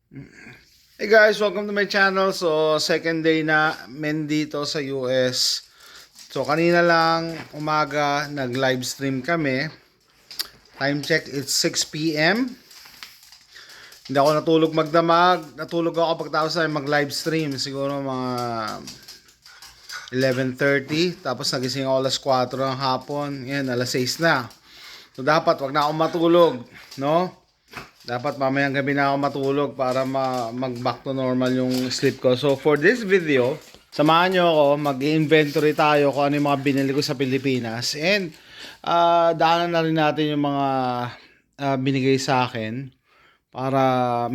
Hey guys, welcome to my channel. So, second day na men dito sa US. So, kanina lang umaga nag-live stream kami. Time check, it's 6 p.m. Hindi ako natulog magdamag. Natulog ako pagkatapos na mag-live stream. Siguro mga 11:30. Tapos nagising ako alas 4 ng hapon. Yan, alas 6 na. So, dapat wag na ako matulog. No? Dapat mamayang gabi na ako matulog para mag-back to normal yung sleep ko. So for this video, samahan nyo ako, mag-inventory tayo kung ano yung mga binili ko sa Pilipinas. And daanan na rin natin yung mga binigay sa akin para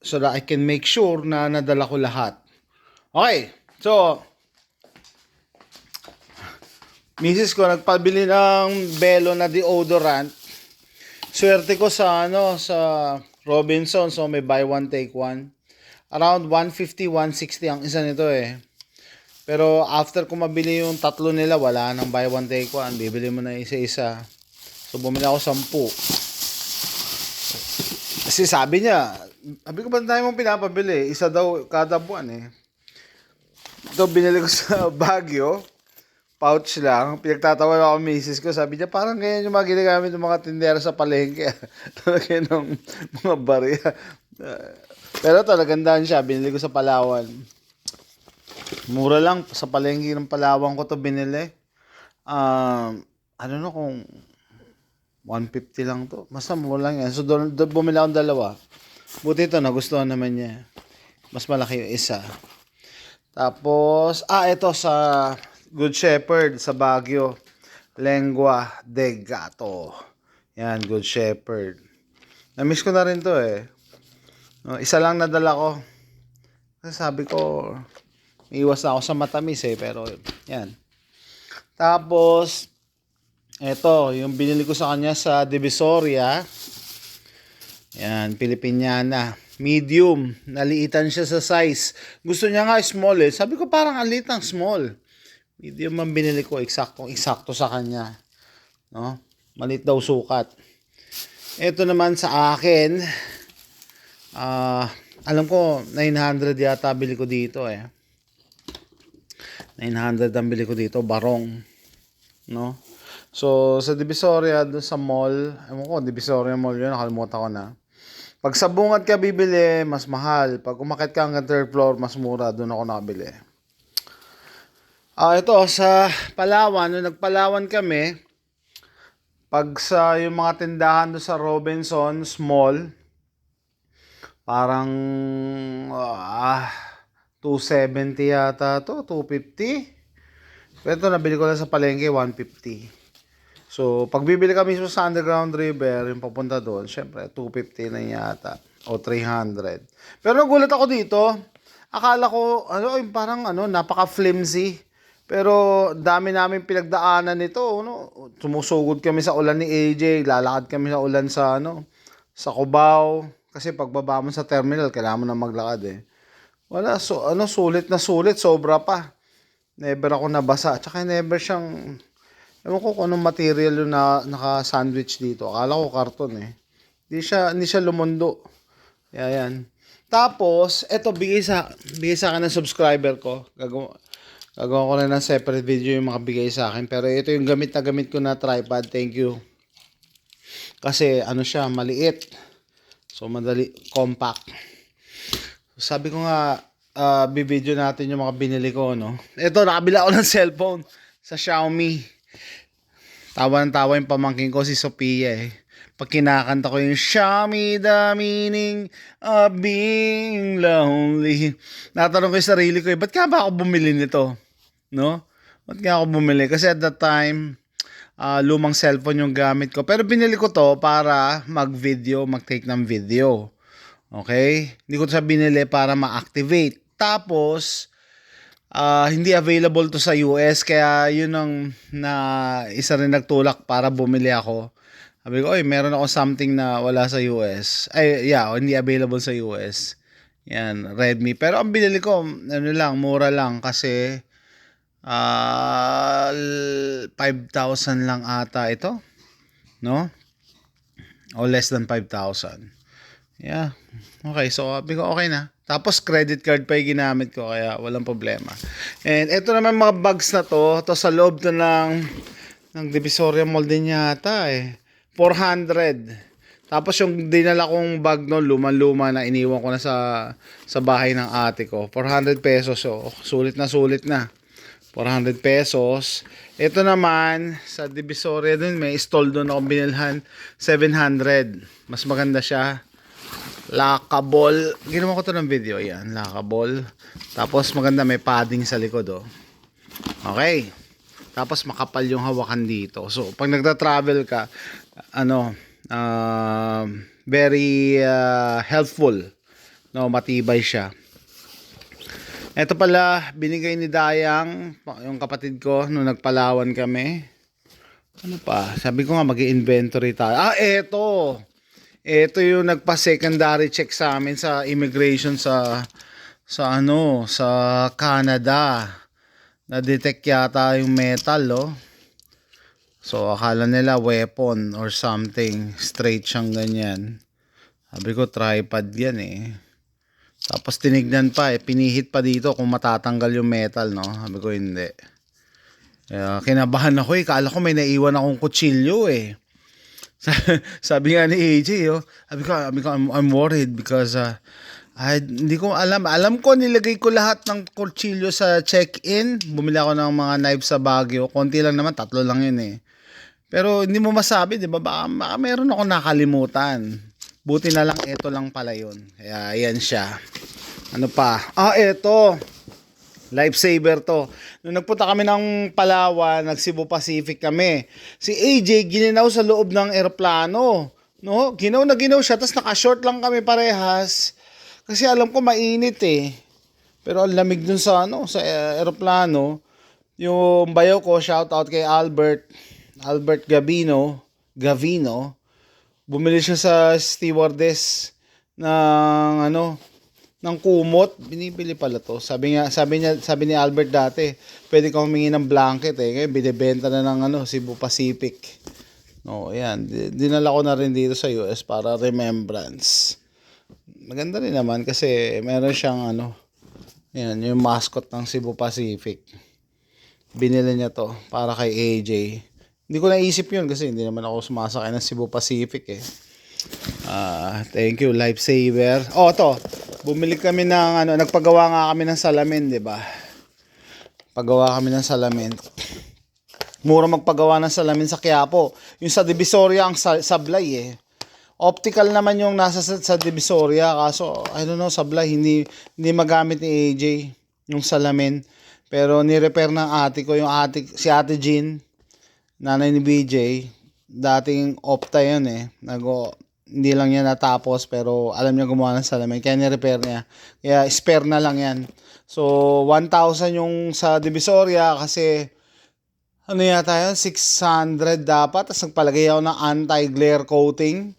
so that I can make sure na nadala ko lahat. Okay, so misis ko nagpabili ng Belo na deodorant. Swerte ko sa sa Robinson, so may buy one take one. Around 150, 160 ang isa nito eh. Pero after ko mabili yung tatlo nila, wala nang buy one take one. Bibili mo na isa-isa. So bumili ako 10. Kasi sabi ko ba tayo mong pinapabili? Isa daw kada buwan eh. Ito binili ko sa Baguio. Pouch lang. Pinagtatawa ako misis ko. Sabi niya, parang ganyan yung mga ginagamit ng mga tindera sa palengke. Talaga ng mga barya. Pero talagang siya. Binili ko sa Palawan. Mura lang. Sa palengke ng Palawan ko to binili. Ano kung 150 lang to. Basta mura lang yan. So doon bumili akong dalawa. Buti ito, nagustuhan naman niya. Mas malaki yung isa. Tapos, ito sa Good Shepherd sa Baguio. Lengua de Gato. Yan, Good Shepherd. Na-miss ko na rin to eh. No, isa lang nadala ko. Kasi sabi ko, iwas na ako sa matamis eh. Pero, yan. Tapos, eto, yung binili ko sa kanya sa Divisoria. Yan, Filipiniana. Medium. Naliitan siya sa size. Gusto niya nga small eh. Sabi ko parang alit ang small. Medium ang binili ko, eksakto sa kanya. No? Maliit daw sukat. Ito naman sa akin, alam ko 900 yata bili ko dito eh. 900 ang bili ko dito, barong. No? So sa Divisoria, doon sa mall, ewan ko, Divisoria Mall yun, nakalimutan ko na. Pag sa Bungad ka bibili, mas mahal. Pag umakyat ka hanggang third floor, mas mura. Doon ako nakabili. Ito, sa Palawan, nung nagpalawan kami, pag sa yung mga tindahan doon sa Robinsons Mall, parang 270 yata to, 250. Pero ito, nabili ko lang sa palengke, 150. So, pag bibili kami sa Underground River, yung papunta doon, syempre, 250 na yata, o 300. Pero nagulat ako dito, akala ko, parang napaka-flimsy. Pero dami namin pinagdaanan nito, Sumusugod kami sa ulan ni AJ, lalakad kami sa ulan sa Cubao kasi pagbaba mo sa terminal kailangan mo na maglakad eh. Wala sulit na sulit, sobra pa. Never ako nabasa. Tsaka never siyang ewan ko kung anong material yung naka-sandwich dito. Akala ko karton eh. Hindi siya lumundo. Yan. Tapos, eto bigay sa akin ng subscriber ko. Gagawa ko na ng separate video yung mga bigay sa akin. Pero ito yung gamit ko na tripod. Thank you. Kasi siya, maliit. So, madali, compact. Sabi ko nga, bibideo natin yung mga binili ko, no? Ito, nakabila ako ng cellphone sa Xiaomi. Tawa ng tawa yung pamangkin ko, si Sophia eh. Pag kinakanta ko yung Xiaomi, the meaning of being lonely. Natanong ko yung sarili ko, ba't ka ba ako bumili nito? No? Ba't nga ako bumili? Kasi at that time, lumang cellphone yung gamit ko. Pero binili ko to para mag-take ng video. Okay? Hindi ko to binili para ma-activate. Tapos, hindi available to sa US. Kaya yun ang isa rin nagtulak para bumili ako. Sabi ko, meron ako something na wala sa US. Hindi available sa US. Yan, Redmi. Pero ang binili ko, mura lang kasi 5,000 lang ata ito, no? O less than 5,000. Yeah. Okay, so sabi ko okay na. Tapos credit card pa yung ginamit ko kaya walang problema. And ito naman mga bags na to sa loob to ng Divisoria Mall din yata eh. 400. Tapos yung dinala kong bag no, luma-luma na iniwan ko na sa bahay ng ate ko. 400 pesos. So, sulit na sulit na. 400 pesos. Ito naman, sa Divisoria dun, may stall doon ako binilhan. 700. Mas maganda siya. Lockable. Ginawa ko to ng video. Yan, lockable. Tapos maganda, may padding sa likod. Oh. Okay. Tapos makapal yung hawakan dito. So, pag nagta-travel ka, very helpful. No, matibay siya. Ito pala, binigay ni Dayang, yung kapatid ko, nung nagpalawan kami. Ano pa? Sabi ko nga, mag-inventory tayo. Eto! Ito yung nagpa-secondary check sa amin sa immigration sa Canada. Na-detect yata yung metal, oh. So, akala nila weapon or something. Straight siyang ganyan. Sabi ko, tripod yan eh. Tapos tinignan pa eh. Pinihit pa dito kung matatanggal yung metal, no? Sabi ko, hindi. Kinabahan ako eh. Kala ko may naiwan akong kutsilyo eh. Sabi nga ni AJ, oh. Sabi ko, I'm worried because hindi ko alam. Alam ko, nilagay ko lahat ng kutsilyo sa check-in. Bumili ako ng mga knives sa Baguio. Konti lang naman, 3 lang yun eh. Pero hindi mo masabi, di ba? Baka meron ako nakalimutan. Buti na lang, ito lang pala yun. Kaya, ayan siya. Ano pa? Ito. Lifesaver to. Nung nagpunta kami ng Palawan, nag-Cebu Pacific kami. Si AJ, gininaw sa loob ng eroplano. No? Ginaw na ginaw siya, tapos naka-short lang kami parehas. Kasi alam ko mainit eh. Pero ang lamig dun sa eroplano. Yung bayaw ko, shout out kay Albert Gavino. Bumili siya sa stewardess ng kumot. Binibili pala to. Sabi ni Albert dati, pwede ka humingi ng blanket eh. Ngayon binibenta na ng Cebu Pacific. No, ayan. Dinala ko na rin dito sa US para remembrance. Maganda rin naman kasi meron siyang yan, yung mascot ng Cebu Pacific. Binili niya to para kay AJ. Hindi ko naisip yun kasi hindi naman ako sumasakay ng Cebu Pacific eh. Thank you, Lifesaver. To. Bumili kami ng nagpagawa nga kami ng salamin, 'di ba? Pagawa kami ng salamin. Mura magpagawa ng salamin sa Quiapo. Yung sa Divisoria ang sablay eh. Optical naman yung nasa sa Divisoria, kaso I don't know, sablay hindi magamit ni AJ yung salamin. Pero ni-repair ng ate ko, si Ate Jean, nanay ni BJ, dating opta yun eh. Hindi lang niya natapos pero alam niya gumawa ng salamin kaya ni-repair niya. Kaya spare na lang yan. So 1,000 yung sa Divisoria kasi yata yun, 600 dapat. Tapos nagpalagay ako ng anti-glare coating.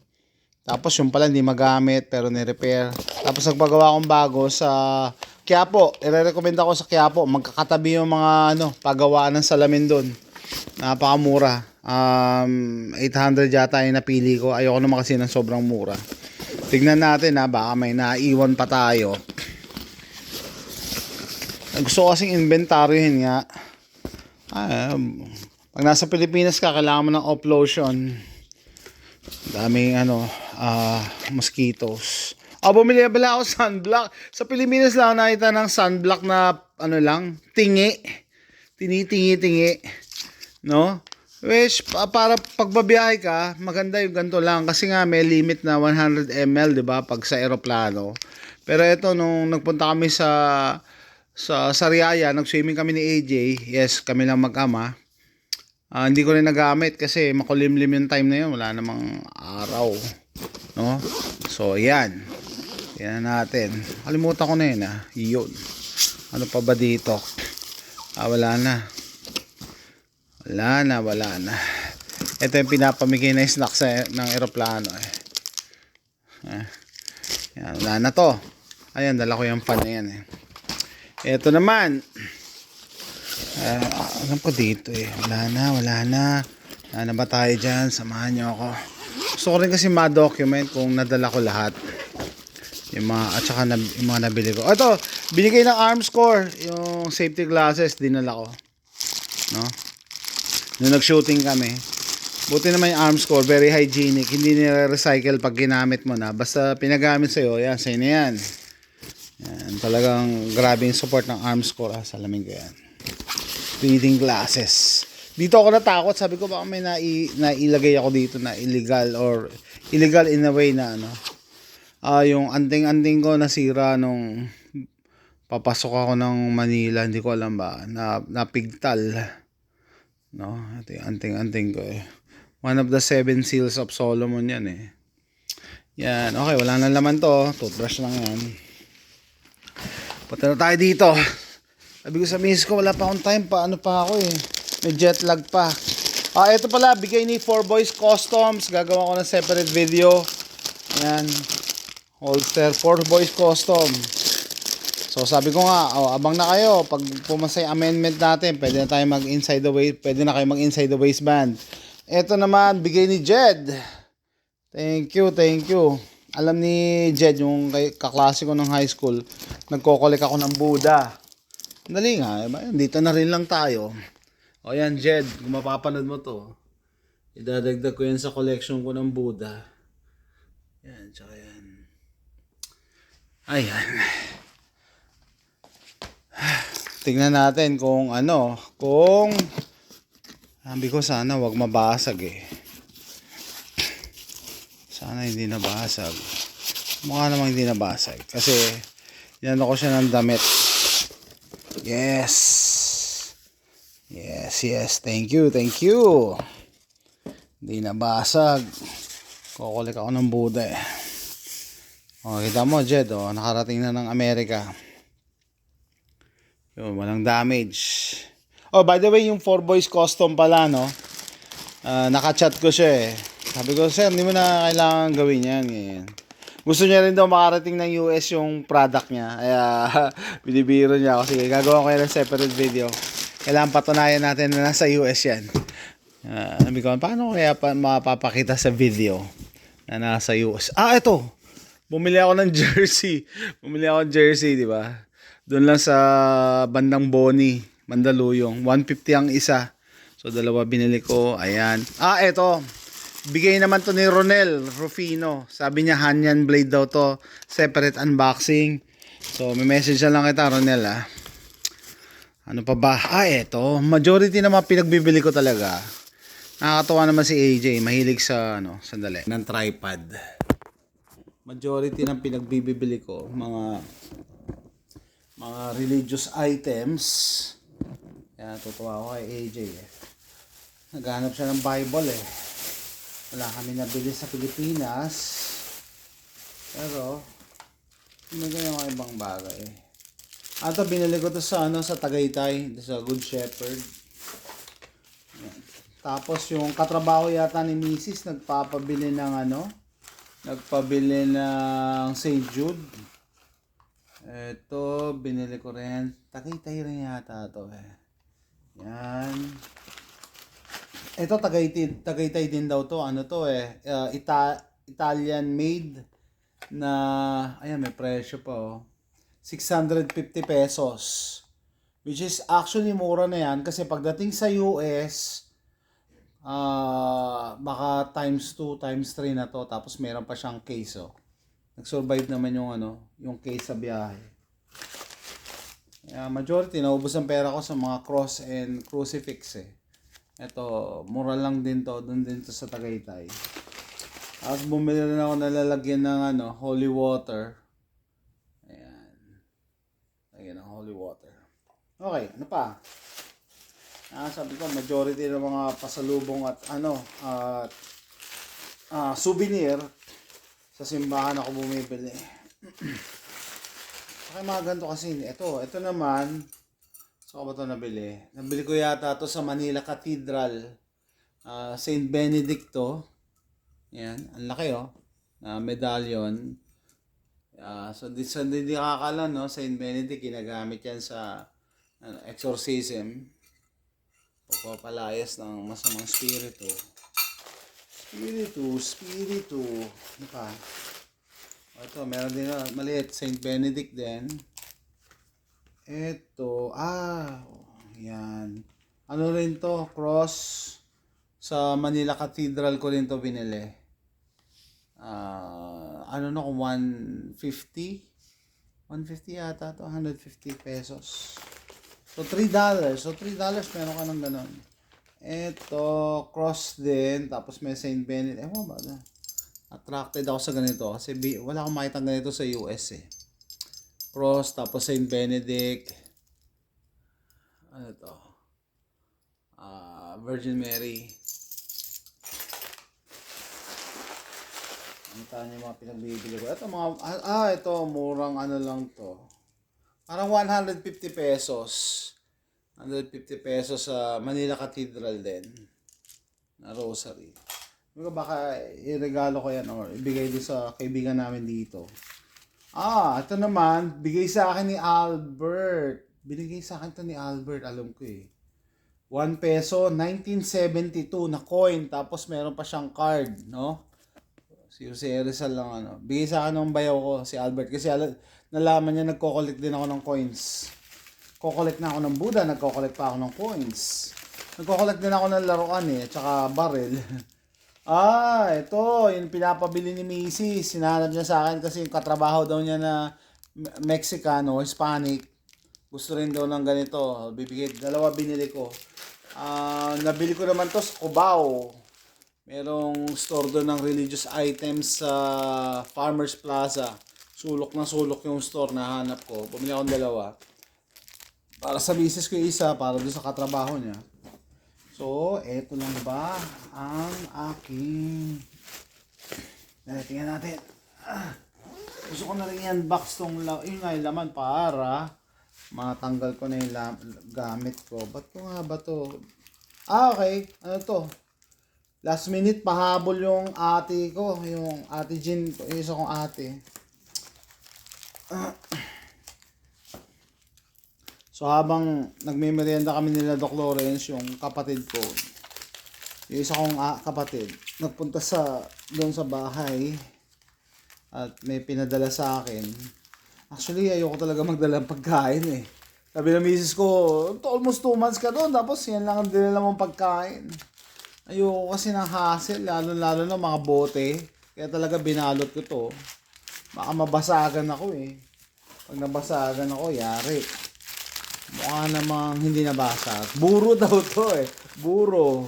Tapos yung pala hindi magamit pero ni-repair. Tapos nagpagawa akong bago sa Quiapo. I-recommend ako sa Quiapo. Magkakatabi yung mga pagawaan ng salamin doon. Napakamura. 800 yata yung napili ko. Ayoko naman kasi ng sobrang mura. Tignan natin baka may naiwan pa tayo. Gusto ko kasing inventaryohin nga. Pag nasa Pilipinas ka, kailangan mo ng off-lotion. Daming mosquitoes. Bumili pala ako sunblock. Sa Pilipinas lang nakita ng sunblock na tingi. Tinitingi-tingi. No? Which, para pagbabiyahe ka, maganda yung ganito lang. Kasi nga may limit na 100 ml, di ba? Pag sa aeroplano. Pero ito, nung nagpunta kami sa Sariaya, nag-swimming kami ni AJ. Yes, kami lang mag-ama. Hindi ko rin nagamit kasi makulimlim yung time na yun. Wala namang araw. No? So, yan. Yan natin. Kalimutan ko na yun. Yun. Ano pa ba dito? Wala na. Wala na. Ito yung pinapamigay na snacks ng aeroplano. Yan, wala na to. Ayan, dala ko yung pan na yan. Ito naman. Alam ko dito Wala na. Wala na ba tayo dyan? Samahan nyo ako. Gusto ko rin kasi ma-document kung nadala ko lahat. Yung mga, at saka yung mga nabili ko. Ito, binigay ng Armscore. Yung safety glasses, dinala ko. No? Nung nag-shooting kami. Buti naman yung Armscore, very hygienic. Hindi nire-recycle pag ginamit mo na. Basta pinagamit sa'yo, yan, sa'yo na yan. Yan, talagang grabe yung support ng Armscore. Salamin ko yan. Reading glasses. Dito ako natakot. Sabi ko baka may nailagay ako dito na illegal or illegal in a way na ano. Yung anting-anting ko nasira nung papasok ako ng Manila. Hindi ko alam ba. Napigtal. No? Ito yung anting-anting ko eh. One of the 7 seals of Solomon yan eh. Yan. Okay, wala na laman to. Toothbrush lang yan. Punta na tayo dito. Sabi ko sa miss ko, wala pa akong time pa. Ano pa ako eh. May jet lag pa. Ito pala, bigay ni 4Boys Customs. Gagawa ko ng separate video. Ayan. Holster, 4Boys Custom. So sabi ko nga, abang na kayo. Pag pumasa yung amendment natin, pwede na tayo mag-inside the waist. Pwede na kayo mag-inside the waistband. Ito naman, bigay ni Jed. Thank you, thank you. Alam ni Jed, yung kaklase ko ng high school, nagko-collect ako ng Buddha. Dali nga, dito na rin lang tayo. O yan, Jed, kung mapapanood mo to, idadagdag ko yan sa collection ko ng Buddha. Yan, tsaka yan. Ayan. Tingnan natin kung ano, kung sabi ko sana wag mabasag eh. Sana hindi nabasag. Mukha namang hindi nabasag. Kasi, yan ako siya ng damit. Yes. Yes, yes. Thank you, thank you. Hindi nabasag. Kukulik ako ng Buddha eh. O, kita mo, Jed, nakarating na ng Amerika. Yun, walang damage. Oh, by the way, yung 4Boys Custom pala, no? Nakachat ko siya eh. Sabi ko, sir, hindi mo na kailangan gawin yan. Ganyan. Gusto niya rin daw makarating ng US yung product niya. Kaya, binibiro niya ako. Sige, gagawa ko yan ng separate video. Kailangan patunayan natin na nasa US yan. Sabi ko, paano kaya mapapakita sa video na nasa US? Ito. Bumili ako ng jersey. Di ba? Doon lang sa bandang Boni, Mandaluyong. 150 ang isa. So, dalawa binili ko. Ayan. Ito. Bigay naman to ni Ronel Rufino. Sabi niya, Hanyan blade daw to. Separate unboxing. So, may message na lang kita, Ronel, Ano pa ba? Ito. Majority naman pinagbibili ko talaga. Nakakatuwa naman si AJ. Mahilig sa, sandali. Ng tripod. Majority ng pinagbibili ko, mga religious items. Kaya tutuwa ako kay AJ Naghanap siya ng Bible Wala kami nabili sa Pilipinas. Pero, hindi yung ibang bagay. Binili ko to sa Tagaytay, sa Good Shepherd. Yan. Tapos yung katrabaho yata ni Mrs. nagpapabili ng St. Jude. Ito, binili ko rin. Tagaytay rin yata to Yan. Ito, Tagaytay din daw to. Italian made na, ayan, may presyo pa 650 pesos. Which is actually mura na yan kasi pagdating sa US, baka times 2, times 3 na to. Tapos meron pa siyang case Nag-survive naman yung case sa biyahe. Majority, naubos ang pera ko sa mga cross and crucifix Ito, mura lang din to. Doon din to sa Tagaytay. Tapos bumili rin ako nalalagyan ng holy water. Ayan. Lagyan ng holy water. Okay, ano pa? Sabi ko, majority ng mga pasalubong at souvenir sa simbahan ako bumibili. Okay, mga ganito kasi. Ito naman, so ba ito nabili? Nabili ko yata ito sa Manila Cathedral. St. Benedicto. Yan, ang laki medallion. So hindi nakakala St. Benedict ginagamit yan sa exorcism. Pagpapalayas ng masamang spirito. Spirito. Ano pa? Ito, meron din na maliit. Saint Benedict din. Ito, yan. Ano rin to? Cross. Sa Manila Cathedral ko rin to binili. Ano na kung 150? 150 yata to, 150 pesos. So, $3. So, $3 meron ka ng ganun. Ito, cross din. Tapos may Saint Benedict. Ewan ba na? Attracted ako sa ganito. Kasi wala akong makita ganito sa US eh. Cross, tapos Saint Benedict. Ano to? Virgin Mary. Ang tanya mga pinagbibili ko. Ito mga, ito, murang ano lang to. Parang 150 pesos. 150 pesos sa Manila Cathedral din. Na rosary. Baka iregalo ko yan or ibigay din sa kaibigan namin dito. Ito naman, bigay sa akin ni Albert. Binigay sa akin to ni Albert, alam ko eh. 1 peso, 1972 na coin, tapos meron pa siyang card, no? Si Rizal lang ano. Bigay sa akin ng bayaw ko, si Albert. Kasi nalaman niya, nagko-collect din ako ng coins. Ko-collect na ako ng Buddha, nagko-collect pa ako ng coins. Nagko-collect din ako ng laruan eh, tsaka barrel. Ito, yung pinapabili ni Mrs. Sinanap niya sa akin kasi yung katrabaho daw niya na Mexicano, Hispanic. Gusto rin daw ng ganito. Bibigay, dalawa binili ko. Nabili ko naman to sa Cubao. Merong store doon ng religious items sa Farmers Plaza. Sulok na sulok yung store na hanap ko. Bumili akong dalawa. Para sa misis ko isa, para doon sa katrabaho niya. So, eto lang ba ang aking... Tingnan natin. Gusto ko na rin i-unbox tong yung laman para matanggal ko na yung gamit ko. Ba't ko nga ba to? Okay. Ano to? Last minute, pahabol yung ate ko. Yung ate Jean, yung isa kong ate. So habang nagme-merienda kami nila Doc Lawrence, yung kapatid ko, yung isa kong kapatid, nagpunta doon sa bahay at may pinadala sa akin. Actually, ayoko talaga magdala ng pagkain eh. Sabi ng misis ko, almost 2 months ka doon, tapos yan lang ang dinala mong pagkain. Ayoko kasi ng hassle, lalo na mga bote. Kaya talaga binalot ko to. Baka mabasagan ako eh. Pag nabasagan ako, yari. Mukha namang hindi nabasag. Buro daw to eh. Buro.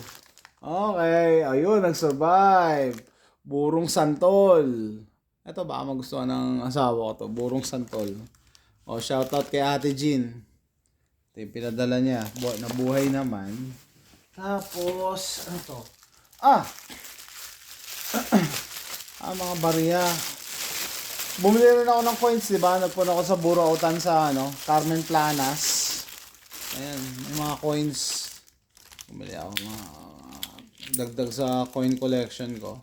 Okay, ayun, nag-survive. Burong santol. Ito baka magustuhan ng asawa ko to. Burong santol. Shoutout kay Ate Jean. Ito yung pinadala niya. Nabuhay naman. Tapos, ano to? Mga barya. Bumili rin ako ng coins, di ba? Nagpunta ako sa Burautan sa Carmen Planas. Ayan, yung mga coins. Bumili ako mga dagdag sa coin collection ko.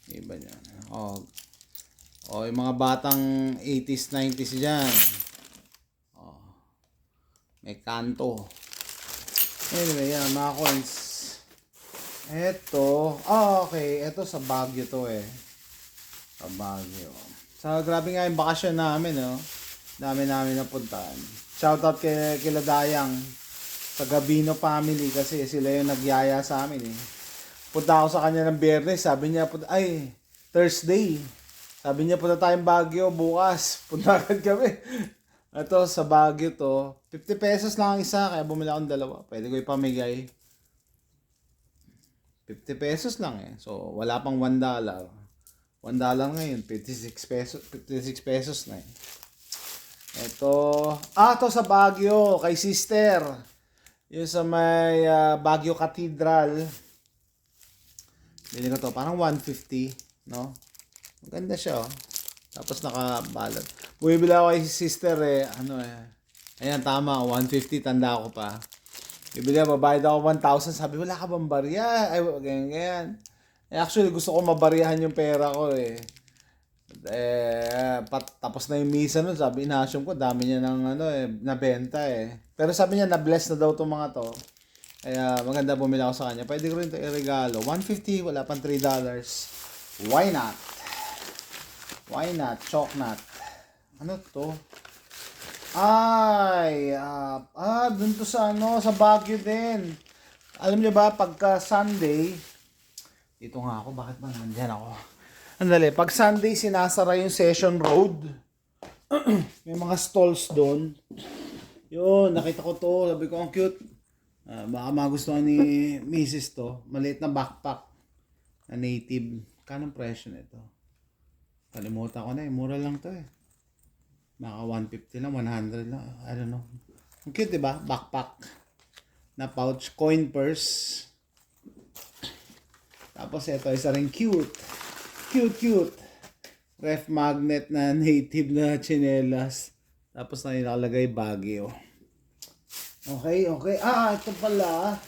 Iba niyan. Yung mga batang 80s, 90s dyan. May kanto. Anyway, yan, mga coins. Ito, okay. Ito sa Baguio to eh. Sa Baguio. Grabe nga yung bakasyon namin, no? Dami namin napuntahan. Shoutout kila Dayang sa Gabino family kasi sila yung nagyaya sa amin eh. Punta ako sa kanya ng Biyernes, sabi niya, Thursday. Sabi niya, punta tayong Baguio bukas. Punta agad kami. Ito, sa Baguio to. 50 pesos lang ang isa, kaya bumili akong dalawa. Pwede ko ipamigay. 50 pesos lang eh. So, wala pang $1. $1 ngayon, 56 pesos na eh. Ito, ito sa Baguio, kay sister. Yung sa may Baguio Cathedral. Bili ko to, parang 150, no? Maganda siya, oh. Tapos nakabalot. Bumibili ako kay sister eh, ayan, tama, 150, tanda ko pa. Bibili ako, babayad ako 1,000, sabi, wala ka bang barya? Ay, ganyan. Actually, gusto ko mabariyahan yung pera ko eh. Tapos na yung misa nun, sabi, inaassume ko, dami niya ng nabenta eh. Pero sabi niya, na-bless na daw itong mga to. Kaya maganda bumili ako sa kanya. Pwede ko rin ito i-regalo. 150, wala pang $3. Why not? Why not? Choknut. Ano to? Ay, dun to sa ano, sa Baguio din. Alam niyo ba, pagka Sunday, dito nga ako, bakit ba nandyan ako? Andali, pag Sunday sinasara yung Session Road, may mga stalls doon. Yun, nakita ko to, sabi ko, ang cute. Baka magustuhan ni Mrs. to. Maliit na backpack na native. Kanong presyo nito? Kalimutan ko na eh, mura lang to eh. Baka 150 lang, 100 lang, I don't know. Ang cute diba? Backpack na pouch, coin purse. Tapos ito, isa rin cute. Cute. Ref magnet na native na chinelas. Tapos na nilalagay Baguio. Okay. Ito pala.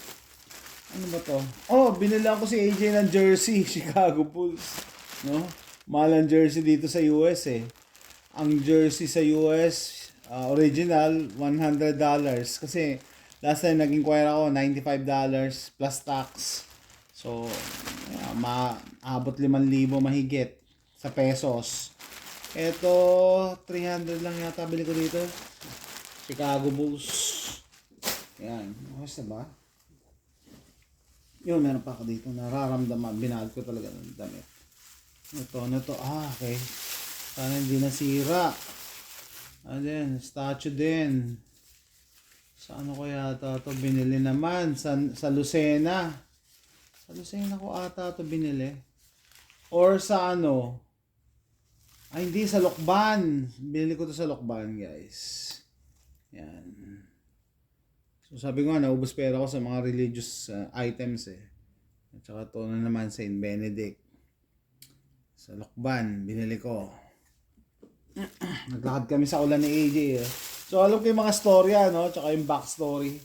Ano ba to? Oh, binili ko si AJ ng jersey, Chicago Bulls. No? Mahal ang jersey dito sa US eh. Ang jersey sa US, original, $100. Kasi last time nag-inquire ako, $95 plus tax. So, maabot 5,000 mahigit sa pesos. Ito, 300 lang yata bili ko dito. Chicago Bulls. Yan. Ayos na ba? Yun, meron pa ako dito. Nararamdaman. Binahal ko talaga ng damit. Ano to? Okay. Sana hindi nasira. Then, statue din. Sa ano kaya ata ito binili naman? Sa Lucena. Sa Lucena ko ata ito binili. Or sa ano? Ay, hindi. Sa Lokban. Binili ko to sa Lokban, guys. Yan. So, sabi ko nga, naubos pera ko sa mga religious items eh. At saka ito na naman, Saint Benedict. Sa Lokban, binili ko. Naglakad kami sa ulan ni AJ eh. So, alam ko yung mga storya, no? Tsaka yung backstory.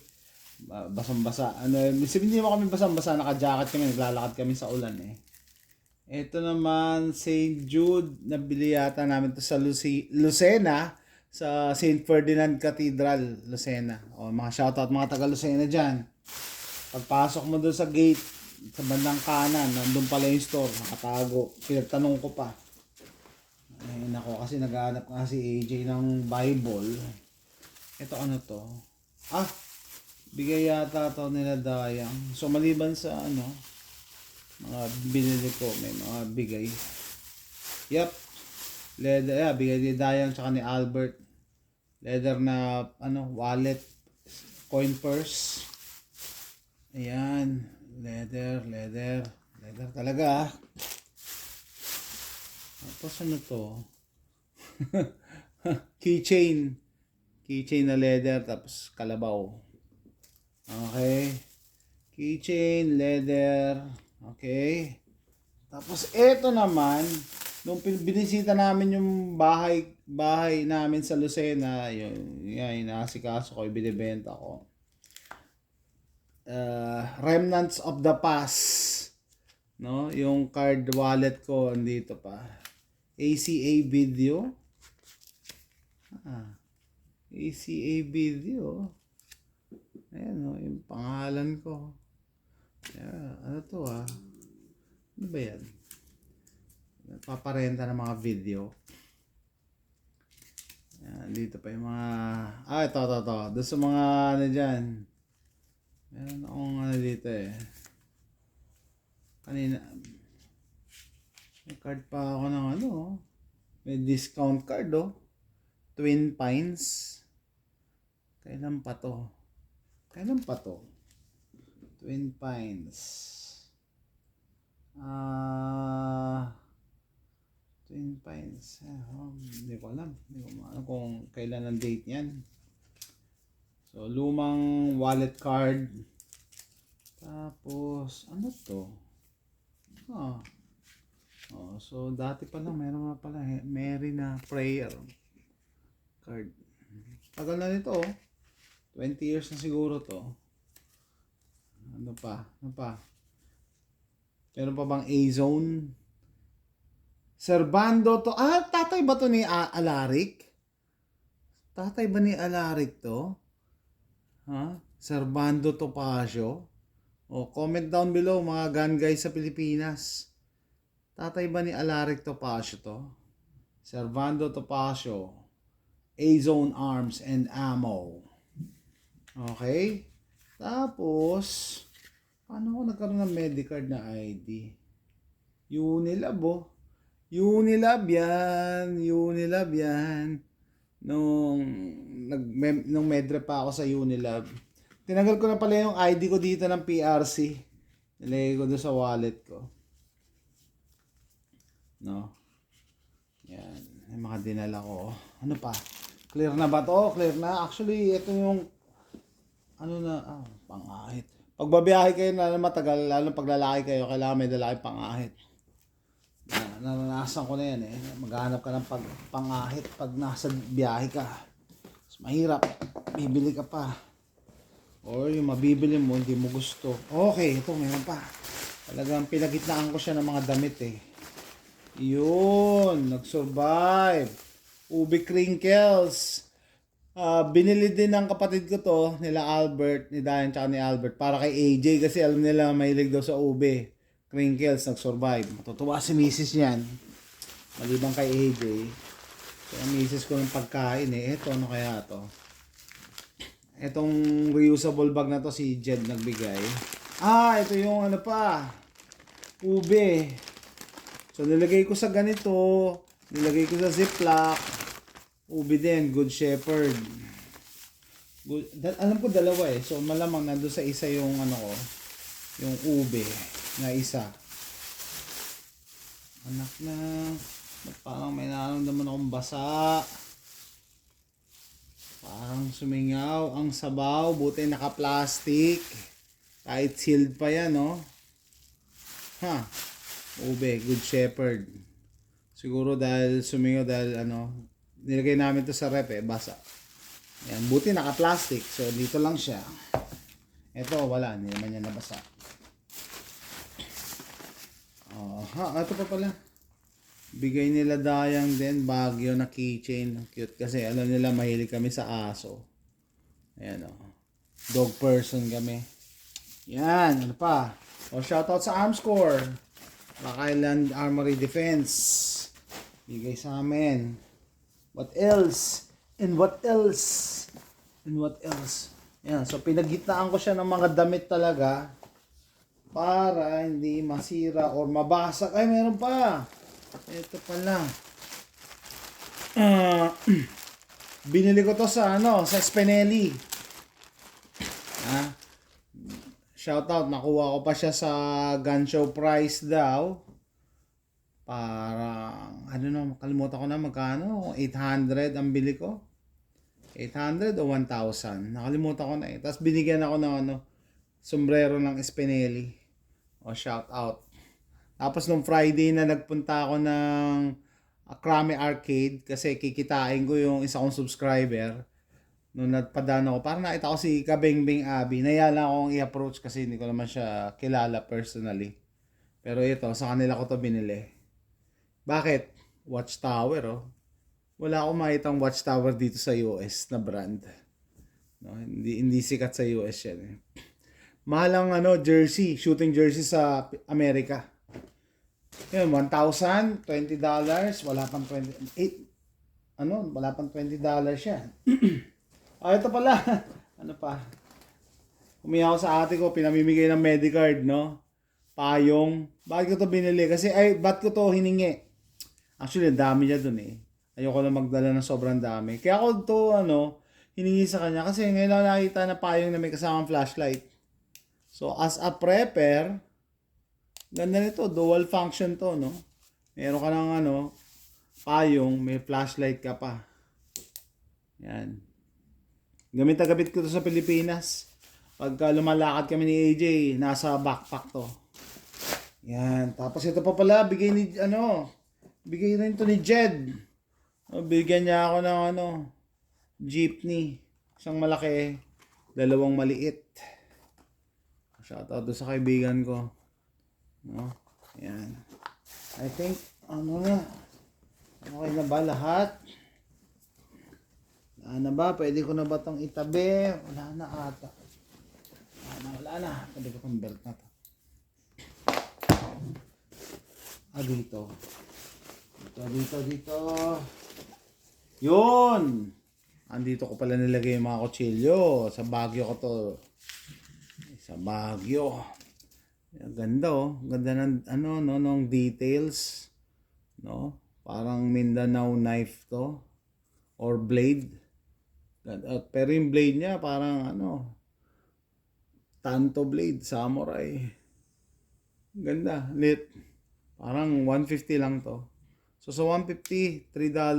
Basang-basa. Hindi mo kami basang-basa, naka-jacket kami, naglalakad kami sa ulan eh. Ito naman, St. Jude, nabili yata namin to sa Lucena, sa St. Ferdinand Cathedral, Lucena. O, mga shoutout mga taga Lucena dyan. Pagpasok mo doon sa gate, sa bandang kanan, nandun pala yung store, nakatago. Pinagtanong ko pa. Ay, nako, kasi naghahanap nga si AJ ng Bible. Ito ano to? Bigay yata to nila Dayang. So, maliban sa ano, mga binili ko, may mga bigay. Yep. Leather, bigay ni Dayang tsaka ni Albert. Leather na wallet, coin purse. Ayan, leather talaga. Tapos ano to? Keychain na leather tapos kalabaw. Okay. Keychain, leather. Okay. Tapos eto naman, nung binisita namin yung bahay namin sa Lucena, yun inaasikaso ko, ibinibenta ko. Remnants of the past. No? Yung card wallet ko andito pa. ACA video. ACA video. Ayan o, yung pangalan ko. Ano to Ano ba yan? Paparenta ng mga video. Yan, dito pa yung mga ito. Doon sa mga dyan. Meron akong dito eh. Kanina may card pa ako ng may discount card Twin Pines. Kailan pa to? Twin Pines. Twin Pines. Hindi ko alam kung kailan ang date niyan. So, lumang wallet card. Tapos, ano to? So, dati pa lang, meron nga pala. Mary na prayer card. Tagal na nito 20 years na siguro to. Ano pa? Meron pa bang A-Zone? Servando to. Tatay ba to ni Alaric? Tatay ba ni Alaric to? Servando Topacio? Comment down below mga gun guys sa Pilipinas. Tatay ba ni Alaric Topacio to? Servando Topacio, A-Zone Arms and Ammo. Okay? Tapos, paano ako nagkaroon ng Medicard na ID? Unilab oh. Unilab yan. Nung medre pa ako sa Unilab. Tinanggal ko na pala yung ID ko dito ng PRC. Nilagay ko doon sa wallet ko. No? Yan. Yung mga dinala ko. Ano pa? Clear na ba to? Clear na? Actually, ito yung pangahit. Pag babiyahe kayo na matagal, lalo pag lalaki kayo, kailangan may dala kayong pangahit. Naranasan ko na yan eh. Maghanap ka ng pangahit pag nasa biyahe ka. Mas mahirap. Bibili ka pa. Or yung mabibili mo, hindi mo gusto. Okay, ito meron pa. Talagang pinagitnaan ko siya ng mga damit eh. Yun, nag-survive. Ubi crinkles. Binili din ng kapatid ko to, nila Albert, ni Diane tsaka ni Albert, para kay AJ kasi alam nila mahilig daw sa ube. Crinkles, nag-survive. Matutuwa si misis niyan. Maliban kay AJ. So, ang misis ko ng pagkain eh. Ito, ano kaya to? Itong reusable bag na to si Jed nagbigay. Ito yung ano pa. Ube. So, nilagay ko sa ganito. Nilagay ko sa Ziploc. Ube din, Good Shepherd. Alam ko dalawa eh. So malamang nandun sa isa yung ano ko, yung ube na isa. Anak na, parang may nararamdaman akong basa. Parang sumingaw ang sabaw, buti naka-plastic. Kahit sealed pa yan, no? Ube, Good Shepherd. Siguro dahil sumingaw dahil nilagay namin to sa rep basa. Yan, buti naka-plastic. So, dito lang siya. Ito, wala. Hindi naman yan nabasa. Ito pa pala. Bigay nila Dayang din. Baguio na keychain. Cute kasi alam nila mahilig kami sa aso. Ayan Dog person kami. Yan, ano pa? Shoutout sa Armscore. Rock Island Armory Defense. Bigay sa amin. What else? And what else? And what else? Yan, so pinagitnaan ko siya ng mga damit talaga para hindi masira or mabasag. Ay, meron pa. Ito pala. Binili ko to sa sa Spinelli. Shoutout, nakuha ko pa siya sa gun show price daw. Parang, makalimutan ko na magkano. 800 ang bili ko. 800 o 1,000. Nakalimutan ko na eh. Tapos binigyan ako ng sombrero ng Spinelli. Shout out. Tapos nung Friday na nagpunta ako ng Krame Arcade kasi kikitain ko yung isa kong subscriber. Nung nagpadaan ako, parang nakita ko si Kabengbeng Abi. Nayala akong i-approach kasi hindi ko naman siya kilala personally. Pero ito, sa kanila ko to binili. Bakit? Watchtower Wala akong makitang Watchtower dito sa US na brand. No, hindi sikat sa US yan eh. Mahal ang jersey, shooting jersey sa Amerika. Yun, $1,000, $20, wala pang wala pang $20 yan. Ito pala. Ano pa? Humiya ako sa ate ko, pinamimigay ng Medicard, no? Payong. Bakit ko to binili? Kasi, ba't ko to hiningi? Actually, dami niya dun eh. Ayoko na magdala ng sobrang dami. Kaya ako to, hiningi sa kanya. Kasi ngayon lang nakita na payong na may kasamang flashlight. So, as a prepper, ganda nito. Dual function to, no? Meron ka ng, payong, may flashlight ka pa. Yan. Gamit na gamit ko to sa Pilipinas. Pagka lumalakad kami ni AJ, nasa backpack to. Yan. Tapos ito pa pala, bigay rin to ni Jed. Bigyan niya ako ng jeepney. Isang malaki, dalawang maliit. Shoutout doon sa kaibigan ko. No? Yan. I think, okay na ba lahat? Pwede ko na ba itong itabi? Wala na ata. Wala na. Pwede ko itong belt na to. Dito. Dito. Yun! Andito ko pala nilagay yung mga kutsilyo. Sa Baguio ko to. Sa Baguio. Ang ganda oh. Ganda ng ng details. No? Parang Mindanao knife to. Or blade. Pero yung blade niya parang Tanto blade, samurai. Ganda, lit. Parang 150 lang to. So sa 150, $3,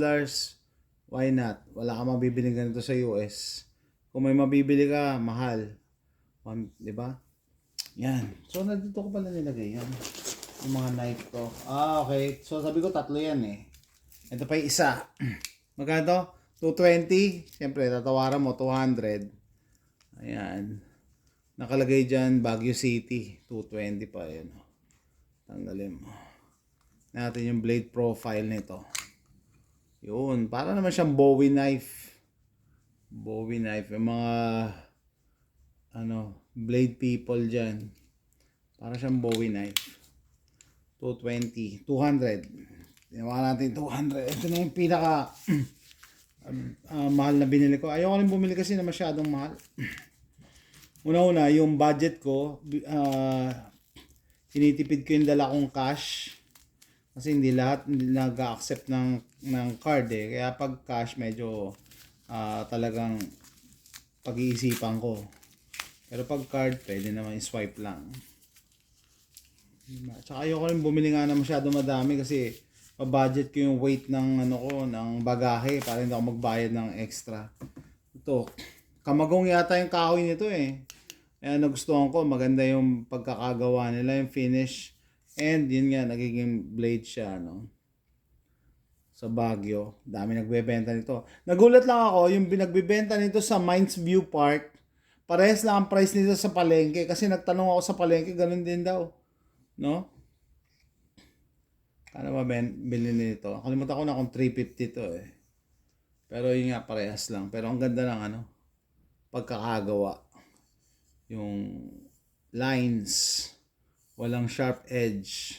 why not? Wala ka mabibili ganito sa US. Kung may mabibili ka, mahal. Di ba? Yan. So nandito ko pala nilagay yan. Yung mga knife to. Okay. So sabi ko tatlo yan eh. Ito pa yung isa. Magkano? 220. Siyempre, tatawaran mo 200. Ayan. Nakalagay dyan, Baguio City. 220 pa yun. Tanggalin mo. Natin yung blade profile nito. Yun. Para naman siyang Bowie knife. Bowie knife. Yung mga blade people dyan. Para siyang Bowie knife. 220. 200. Tinawa natin 200. Ito na yung pinaka mahal na binili ko. Ayoko rin bumili kasi na masyadong mahal. Una-una, yung budget ko, tinitipid ko yung dala kong cash. Kasi hindi lahat nag-accept ng card eh. Kaya pag cash, medyo talagang pag-iisipan ko. Pero pag card, pwede naman i-swipe lang. Tsaka ayoko rin bumili nga na masyado madami kasi pa-budget ko yung weight ng ng bagahe para hindi ako magbayad ng extra. Ito, kamagong yata yung kahoy nito eh. Kaya nagustuhan ko, maganda yung pagkakagawa nila, yung finish. And yun nga, nagiging blade siya, sa Baguio. Dami nagbebenta nito. Nagulat lang ako, yung binagbebenta nito sa Mines View Park, parehas lang ang price nito sa palengke. Kasi nagtanong ako sa palengke, ganun din daw. No? Kano ba bilhin nito? Kalimutan ko na kung 350 to eh. Pero yun nga, parehas lang. Pero ang ganda ng pagkakagawa. Yung lines, walang sharp edge,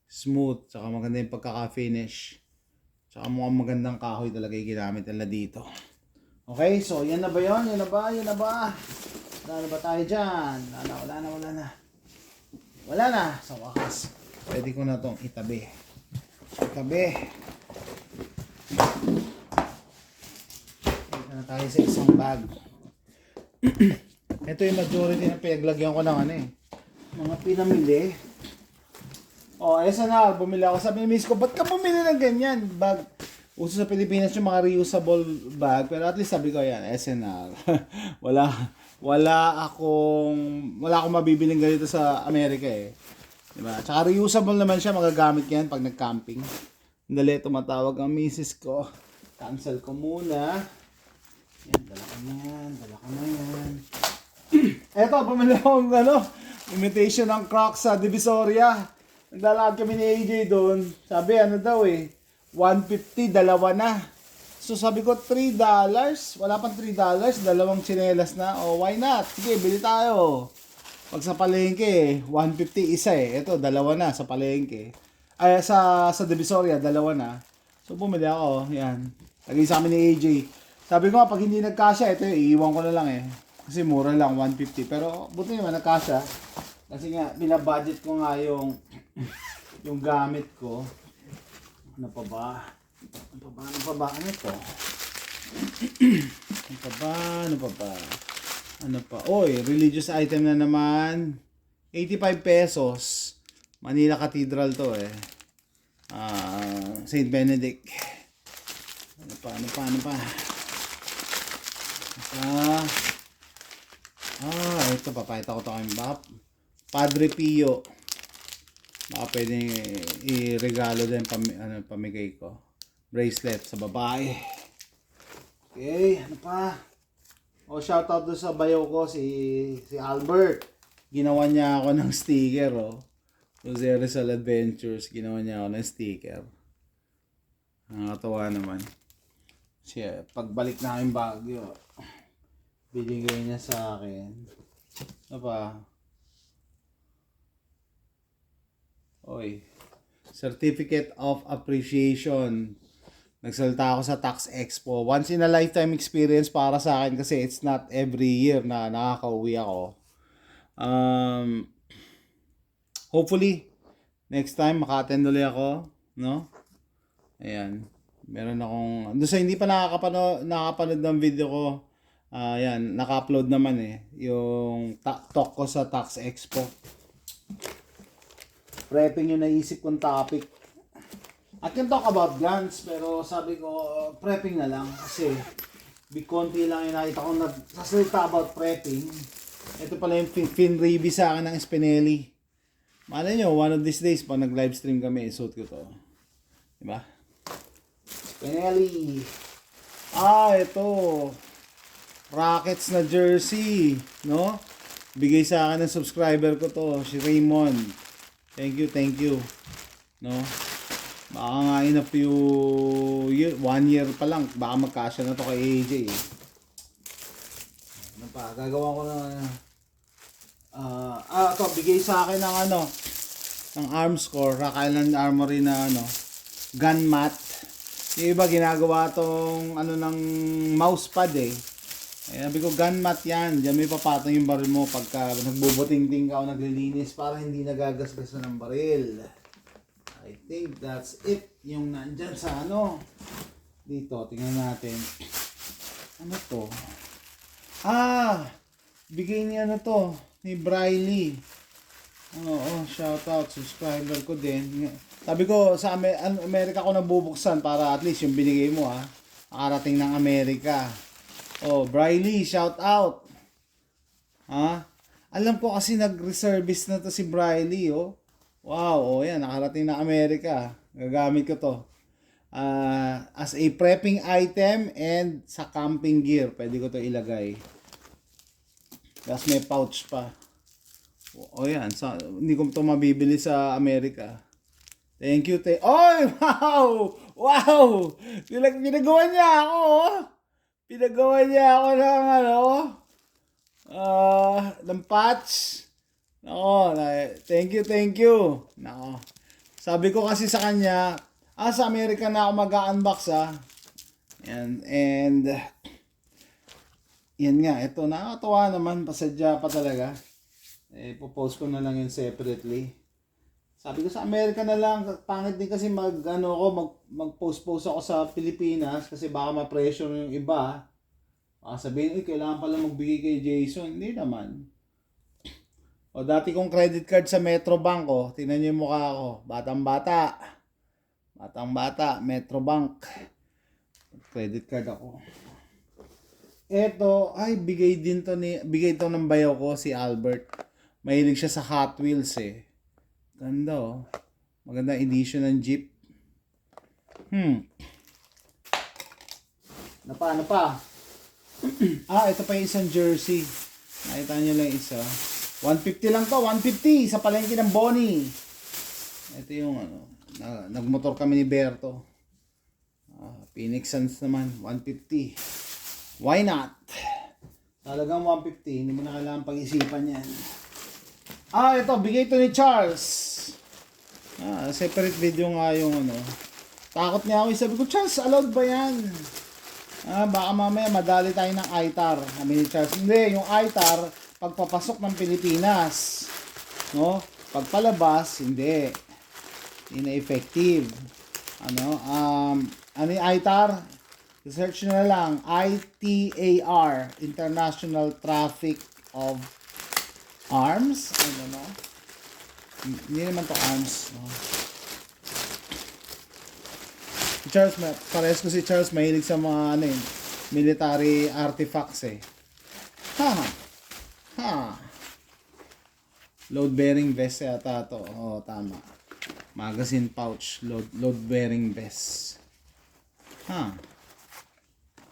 smooth, saka maganda yung pagkaka-finish. Saka mukhang magandang kahoy talaga yung ginamit nila dito. Okay, so yan na ba yun? Yan na ba? Wala na ba tayo dyan? Wala na. Sa wakas, pwede ko na itong itabi. Ito na tayo sa isang bag. Ito yung majority na pinaglagyan ko ng mga pinamili. SNR, bumili ako. Sabi ni miss ko, ba't ka bumili ng ganyan? Bag. Uso sa Pilipinas yung mga reusable bag. Pero at least sabi ko, yan, SNR. wala akong mabibiling ganito sa Amerika eh. Diba? Tsaka reusable naman siya, magagamit yan pag nag-camping. Dali, tumatawag ang misis ko. Cancel ko muna. Yan, dala ko na yan. Eto, bumili akong imitation ng Crocs sa Divisoria. Naglalakad kami ni AJ doon. Sabi, daw 150, dalawa na. So sabi ko, $3. Wala pang $3, dalawang tsinelas na. Why not? Sige, bili tayo. Pag sa palengke, 150 isa eh. Ito, dalawa na sa palengke. Ay, sa Divisoria, dalawa na. So bumili ako, yan. Lagay sa amin ni AJ. Sabi ko nga, pag hindi nagkasya, ito iiwan ko na lang eh. Kasi mura lang, 150. Pero buti naman nagkasya. Kasi nga, binabudget ko nga yung gamit ko. Ano pa ba? Ano ito? Ano pa? Oy, religious item na naman. 85 pesos. Manila Cathedral to eh. St. Benedict. Ano pa? Ito papayta ko to kayong bap. Padre Pio. Baka pwedeng i-regalo din pamigay ko. Bracelet sa babae. Okay, ano pa? Shoutout doon sa bayaw ko si Albert. Ginawa niya ako ng sticker Jose Rizal Adventures, ginawa niya ako ng sticker. Nakakatawa naman. Siya, pagbalik namin Baguio, binigay niya sa akin. Ano pa? Certificate of Appreciation. Nagsalita ako sa Tax Expo. Once in a lifetime experience para sa akin kasi it's not every year na nakakauwi ako. Hopefully, next time maka-attend ulit ako, no? Ayan. Meron akong, doon sa hindi pa nakakapanood ng video ko, ayan, naka-upload naman yung talk ko sa Tax Expo. Prepping yung naisip kong topic. I can talk about guns, pero sabi ko, prepping na lang. Kasi, konti lang yung nakita ko nagsasalita about prepping. Ito pala yung fin-review sa akin ng Spinelli. Malay nyo, one of these days, pag nag-livestream kami, isuot ko to. Diba? Spinelli. Ito. Rockets na jersey. No? Bigay sa akin ng subscriber ko to, si Raymond. Thank you. No? Baka nga enough yung 1 year pa lang. Baka magkasya na to kay AJ. Ano pa? Gagawa ko na ito, bigay sa akin ng ng Armscore, Rock Island Armory na gun mat. Yung iba ginagawa tong ng mousepad sabi ko gun mat yan. Diyan may papatong yung baril mo pagka nagbubuting-ting ka o naglilinis para hindi nagagasgasan ng baril. I think that's it. Yung nandyan sa dito, tingnan natin. Ano to? Bigay niya to ni Briley. Oo, shout out, subscriber ko din. Sabi ko sa Amerika ko nabubuksan para at least yung binigay mo nakarating ng Amerika. Briley, shout out. Alam ko kasi nag-reservice na to si Briley, Wow, yan, nakarating na Amerika. Gagamit ko to. As a prepping item and sa camping gear, pwede ko to ilagay. Tapos may pouch pa. Yan, hindi ko to mabibili sa Amerika. Thank you. Wow! Wow! Pinagawa niya ako, Pinagawa niya ako ng patch. Thank you. Sabi ko kasi sa kanya, sa Amerika na ako mag-unbox And yan nga, ito nakakatawa naman, pasadya pa talaga. Ipopost ko na lang yun separately. Sabi ko sa Amerika na lang, pangit din kasi mag-post ako sa Pilipinas kasi baka ma-pressure yung iba. Baka sabihin, kailangan pala magbigay kay Jason. Hindi naman. Dati kong credit card sa Metrobank, tingnan niyo yung mukha ko. Batang-bata, Metrobank. Credit card ako. Eto, bigay to ng bayaw ko, si Albert. Mahilig siya sa Hot Wheels Ganda Maganda edition ng Jeep. Ano pa? Ito pa yung isang jersey. Nakita niyo lang isa. 150 lang to, 150 sa palengke ng Bonnie. Ito yung nagmotor kami ni Berto. Phoenix Suns naman, 150. Why not? Talagang 150, hindi mo na kailangan pag-isipan yan. Ito, bigay to ni Charles. Separate video nga yung Takot niya ako, sabi ko, Charles, allowed ba yan? Baka mamaya madali tayo ng ITAR. Sabi ni Charles, hindi, yung ITAR, pagpapasok ng Pilipinas. Pagpalabas, hindi. Hindi na effective. Ano yung ITAR? Research na lang. ITAR, International Traffic of Arms. Hindi naman to arms. Si Charles, parehas ko si Charles, mahilig sa mga military artifacts Load bearing vest yata to. Tama. Magazine pouch, load bearing vest.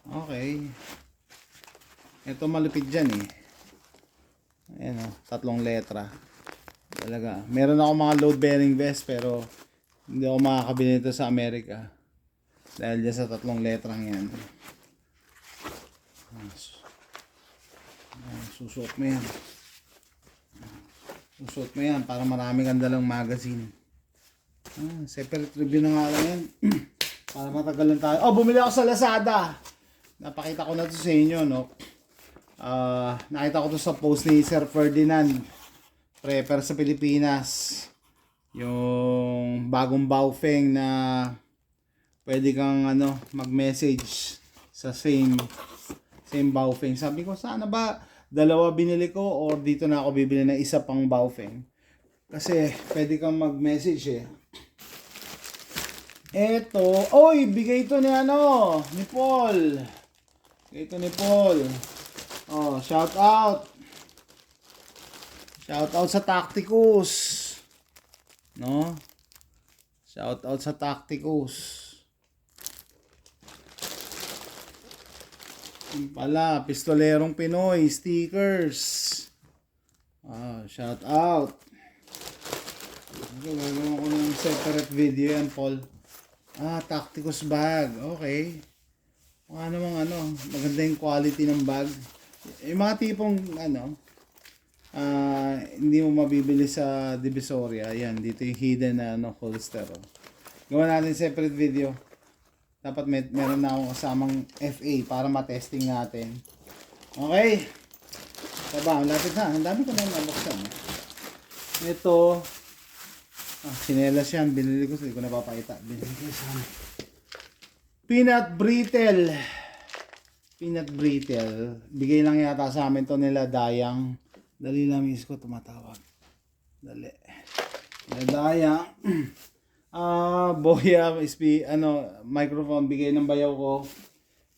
Okay. Ito malupit dyan Ayan 3 letra. Talaga. Meron ako mga load bearing vest pero hindi ako makakabili nito sa Amerika. Dahil dyan sa 3 letrang yan. Susuot mo yan. Susuot mo yan para marami kang dalang magazine. Separate review na nga lang yan. Para matagal lang tayo. Oh, bumili ako sa Lazada. Napakita ko na to sa inyo, no? Nakita ko to sa post ni Sir Ferdinand, prepper sa Pilipinas. Yung bagong Baofeng na pwede kang mag-message sa same Baofeng. Sabi ko, sana ba dalawa binili ko or dito na ako bibili ng isa pang Baofeng? Kasi pwede kang mag-message eh. Eto, oy, bigay ito ni ni Paul. Bigay ito ni Paul. Oh, shout out. Shout out sa Tacticus. No? Shout out sa Tacticus. Yung pala, Pistolerong Pinoy stickers. Shout out. Okay, gagawin ko ng separate video yan, Paul. Tacticus bag. Okay. Maganda yung quality ng bag. Yung mga tipong hindi mo mabibili sa Divisoria. Yan, dito yung hidden na holster. Gawa natin separate video. Dapat meron na akong kasamang FA para matesting natin. Okay. Diba, lapit na. Ang dami ko na nabuksan. Ito. Sinelas yan. Binili ko. Hindi ko napapakita. Binili ko sa Peanut Brittle. Peanut Brittle. Bigay lang yata sa amin to nila Dayang. Dali lang, miss ko tumatawag. Dali. Dayang. Boya, microphone. Bigay ng bayaw ko.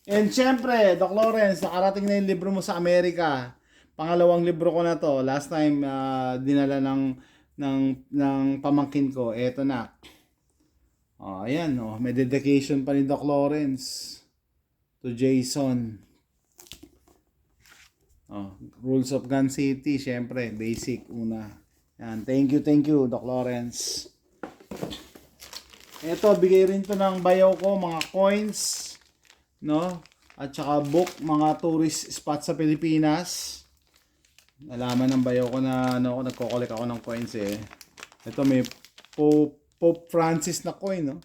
And syempre, Doc Lawrence, nakarating na yung libro mo sa Amerika. Pangalawang libro ko na to. Last time, dinala ng pamangkin ko. Eto na. Ayan, may dedication pa ni Doc Lawrence to Jason. Rules of Gun City, syempre, basic una. Yan, thank you, Doc Lawrence. Ito, bigay rin to ng bayaw ko, mga coins, no? At saka book, mga tourist spot sa Pilipinas. Nalaman ng bayaw ko na nagko-collect ako ng coins eh. Ito may Pope Francis na coin, no?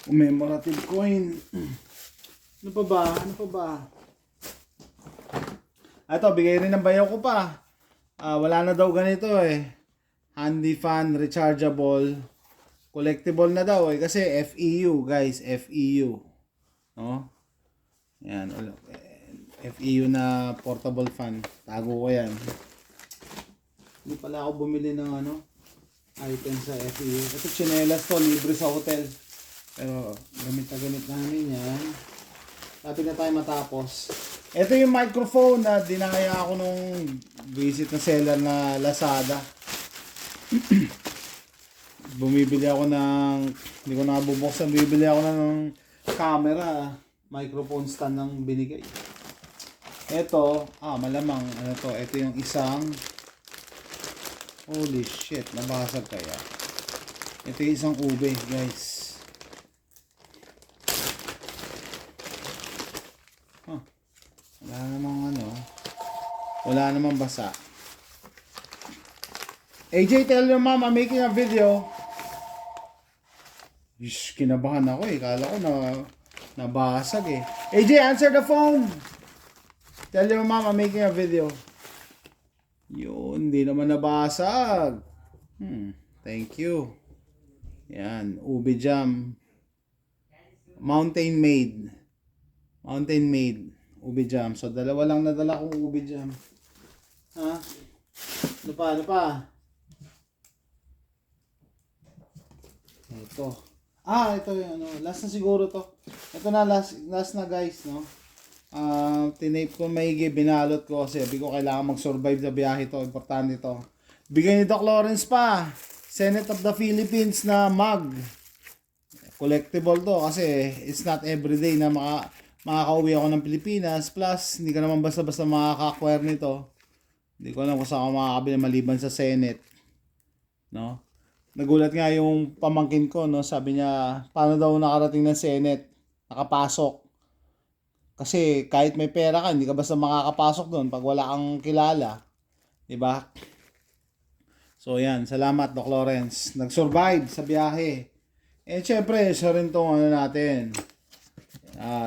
Commemorative coin. Ano pa ba? Ito, bigay rin ng bayaw ko pa. Wala na daw ganito eh. Handy fan, rechargeable. Collectible na daw eh. Kasi FEU, guys. FEU. No? Yan. FEU na portable fan. Tago ko yan. Hindi pala ako bumili ng item sa FEU. Ito chinelas to, libre sa hotel. Pero gamit namin yan. Lapit na tayo matapos. Ito yung microphone na dinaya ako nung visit na seller na Lazada. Bumibili ako hindi ko nabubuksan, bibili ako ng camera, microphone stand ng binigay. Ito, malamang, ito yung isang, holy shit, nabasag kaya. Ito yung isang ube, guys. Wala namang basa. AJ, tell your mom I'm making a video. Kinabahan ako eh. Kala ko nabasag eh. AJ, answer the phone. Tell your mom I'm making a video. Yun, hindi naman nabasag. Thank you. Yan, Ube Jam. Mountain Made. Ube Jam. So, dalawa lang nadala kong Ube Jam. Ano pa? Ito. Ito yung last na siguro to. Ito na, last na guys, no? Tinape ko maigi, binalot ko kasi sabi ko kailangan mag-survive na biyahe to. Importante to. Bigay ni Doc Lawrence pa. Senate of the Philippines na mug. Collectible to kasi it's not everyday na makakauwi ako ng Pilipinas. Plus, hindi ka naman basta-basta makaka-acquire nito. Hindi ko alam kung saan ako makakabili maliban sa Senate. No? Nagulat nga yung pamangkin ko, no? Sabi niya, paano daw nakarating ng Senate? Nakapasok. Kasi kahit may pera ka, hindi ka basta makakapasok doon pag wala kang kilala. Diba? So yan, salamat Doc Lawrence. Nag-survive sa biyahe. And syempre, siya rin tong ano natin.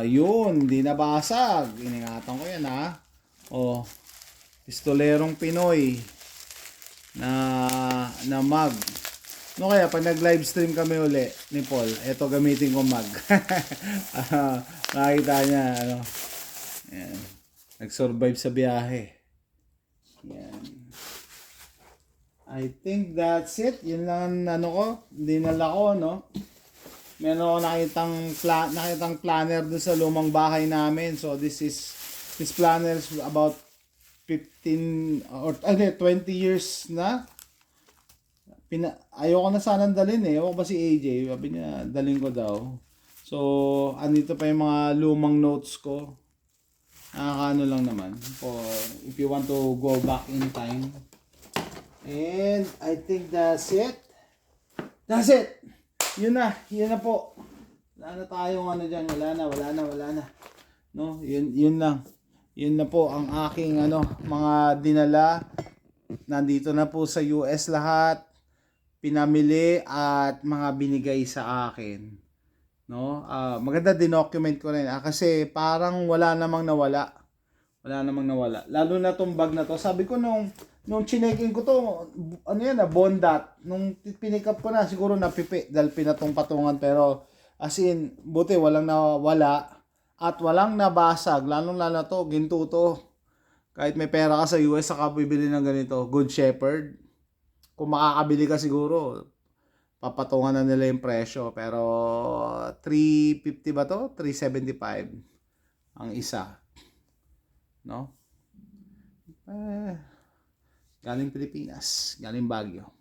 Yun, di nabasag. Iningatan ko yan ha. Oh, pistolerong Pinoy na mug. No kaya pag nag-live stream kami uli ni Paul, eto gamitin ko mug. Nakita niya ano. Yan. Nag-survive sa biyahe. Yan. I think that's it. Yun lang ang ano ko, dinala ko, no? Meron ako nakitang planner doon sa lumang bahay namin. So this planner is about 15 or 20 years na. Ayoko na sanang dalhin eh. Ayoko ba si AJ? Sabi niya, dalhin ko daw. So, andito pa yung mga lumang notes ko. Nakakaano lang naman. For if you want to go back in time. And I think that's it. That's it! Yun na po. Wala na tayong ano dyan. Wala na. No? Yun lang. Yun na po ang aking mga dinala. Nandito na po sa US lahat. Pinamili at mga binigay sa akin. No? Maganda din-document ko rin. Kasi parang wala namang nawala. Lalo na tong bag na to. Sabi ko nung chinekin ko to, Bondat. Nung pinick up ko na, siguro napipi dahil pinatong-patungan. Pero as in, buti walang nawala at walang nabasag. Lalo to, ginto to. Kahit may pera ka sa US, saka bibili ng ganito. Good Shepherd. Kung makakabili ka siguro, papatungan na nila yung presyo. Pero 350 ba to? 375 ang isa. No? Galing Pilipinas. Galing Baguio.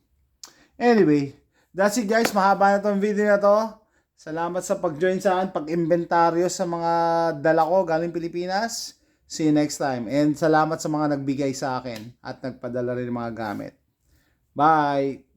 Anyway, that's it guys. Mahaba na tong video na to. Salamat sa pag-join sa akin, pag-inventaryo sa mga dala ko galing Pilipinas. See you next time. And salamat sa mga nagbigay sa akin at nagpadala rin ng mga gamit. Bye!